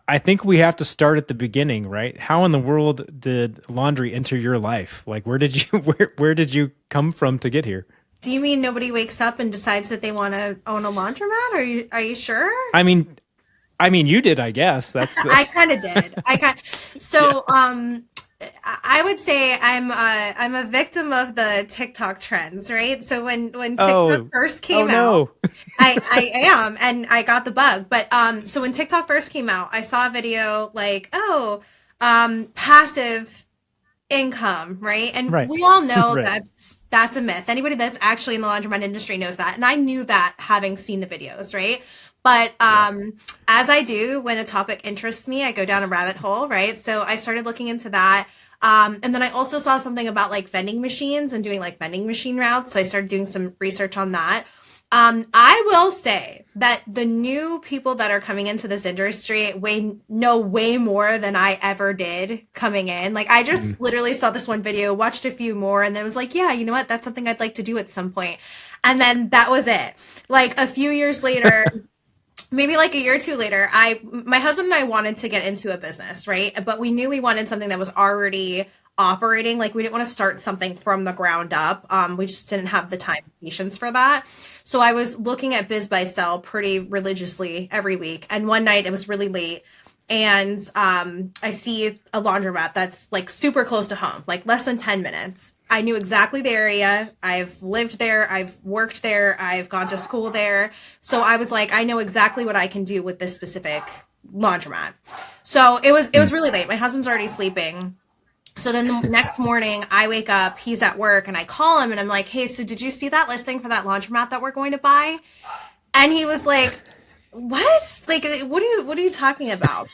I think we have to start at the beginning, right? How in the world did laundry enter your life? Like, where did you where did you come from to get here? Do you mean nobody wakes up and decides that they want to own a laundromat? Are you sure? I mean, you did, I guess. That's I kind of did. yeah. So I would say I'm a victim of the TikTok trends, right? So when TikTok Oh, first oh came out, no. I am, and I got the bug. But so when TikTok first came out, I saw a video like, oh, passive income, right? And Right. we all know Right. that's a myth. Anybody that's actually in the laundromat industry knows that. And I knew that having seen the videos, right? But Yeah. as I do when a topic interests me, I go down a rabbit hole, right? So I started looking into that. And then I also saw something about like vending machines and doing like vending machine routes. So I started doing some research on that. I will say that the new people that are coming into this industry know way more than I ever did coming in. Like I Mhm. just literally saw this one video, watched a few more, and then was like, yeah, you know what? That's something I'd like to do at some point. And then that was it. Like a few years later, maybe like a year or two later, my husband and I wanted to get into a business, right? But we knew we wanted something that was already operating. Like we didn't want to start something from the ground up. We just didn't have the time and patience for that. So I was looking at Biz by Sell pretty religiously every week. And one night it was really late. And I see a laundromat that's like super close to home, like less than 10 minutes. I knew exactly the area. I've lived there. I've worked there. I've gone to school there. So I was like, I know exactly what I can do with this specific laundromat. So it was really late. My husband's already sleeping. So then the next morning I wake up, he's at work and I call him and I'm like, hey, so did you see that listing for that laundromat that we're going to buy? And he was like, what? Like, what are you talking about?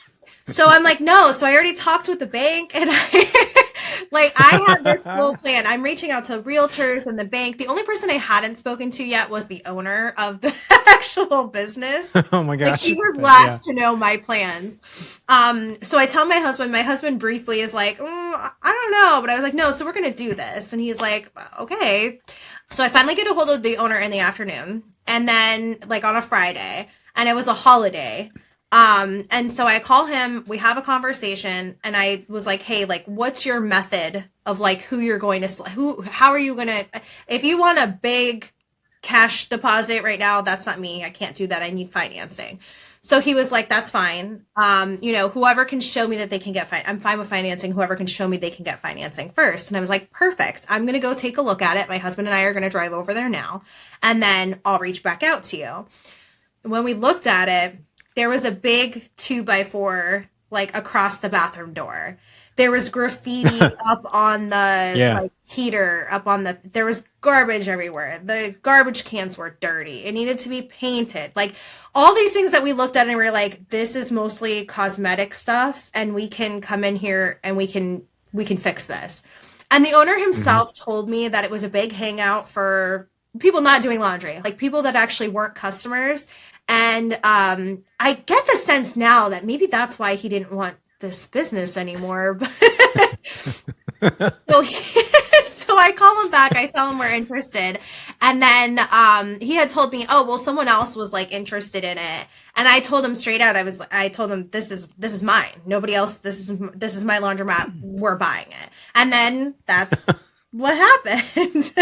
So I'm like, no. So I already talked with the bank and I had this whole plan. I'm reaching out to realtors and the bank. The only person I hadn't spoken to yet was the owner of the actual business. Oh my Like gosh. he was Yeah. last to know my plans. So I tell my husband briefly is like, I don't know. But I was like, no, so we're going to do this. And he's like, okay. So I finally get a hold of the owner in the afternoon and then like on a Friday and it was a holiday. And so I call him, we have a conversation and I was like, hey, like, what's your method of like who you're going to, how are you going to, if you want a big cash deposit right now, that's not me. I can't do that. I need financing. So he was like, that's fine. Whoever can show me that they can get, I'm fine with financing. Whoever can show me they can get financing first. And I was like, perfect. I'm going to go take a look at it. My husband and I are going to drive over there now. And then I'll reach back out to you. When we looked at it, there was a big 2x4 like across the bathroom door. There was graffiti up on the Yeah. like heater, there was garbage everywhere. The garbage cans were dirty. It needed to be painted. Like all these things that we looked at and we are like, this is mostly cosmetic stuff and we can come in here and we can fix this. And the owner Hmm. himself told me that it was a big hangout for people not doing laundry, like people that actually weren't customers. And I get the sense now that maybe that's why he didn't want this business anymore. So so I call him back. I tell him we're interested, and then he had told me, oh well, someone else was like interested in it, and I told him straight out. I told him this is mine. Nobody else. This is my laundromat. We're buying it, and then that's what happened.